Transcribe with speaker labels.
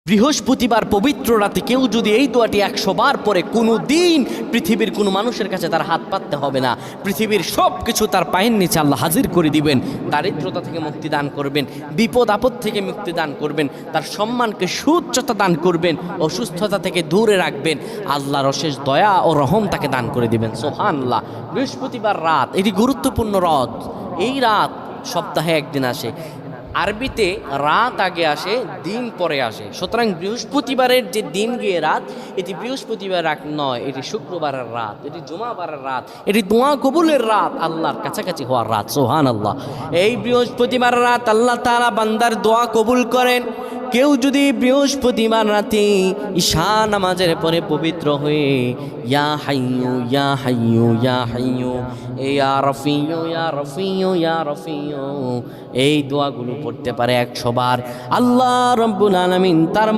Speaker 1: বৃহস্পতিবার পবিত্র রাতে কেউ যদি এই দোয়াটি 100 বার পরে কোনো দিন পৃথিবীর কোনো মানুষের কাছে তার হাত পাততে হবে না। পৃথিবীর সব কিছু তার পায়ের নিচে আল্লাহ হাজির করে দিবেন। দারিদ্রতা থেকে মুক্তি দান করবেন, বিপদ আপদ থেকে মুক্তি দান করবেন, তার সম্মানকে সুউচ্চতা দান করবেন, অসুস্থতা থেকে দূরে রাখবেন। আল্লাহর অশেষ দয়া ও রহম তাকে দান করে দিবেন। সুবহানাল্লাহ। বৃহস্পতিবার রাত এটি গুরুত্বপূর্ণ রাত। এই রাত সপ্তাহে একদিন আসে। আরবিতে রাত আগে আসে, দিন পরে আসে। সুতরাং বৃহস্পতিবারের যে দিন গিয়ে রাত, এটি বৃহস্পতিবার রাত নয়, এটি শুক্রবারের রাত, এটি জুমাবারের রাত, এটি দোয়া কবুলের রাত, আল্লাহর কাছাকাছি হওয়ার রাত। সুবহানাল্লাহ। এই বৃহস্পতিবার রাত আল্লাহ তাআলা বান্দার দোয়া কবুল করেন। কেউ যদি বৃহস্পতিবার রাতে ঈশা নামাজের পরে পবিত্র হয়ে ইয়া হাইয়ু ইয়া হাইয়ু ইয়া হাইয়ু ইয়া রফিয়ু ইয়া রফিয়ু ইয়া রফিয়ু এই দোয়াগুলো পড়তে পারে 100 বার, আল্লাহ রাব্বুল আলামিন তার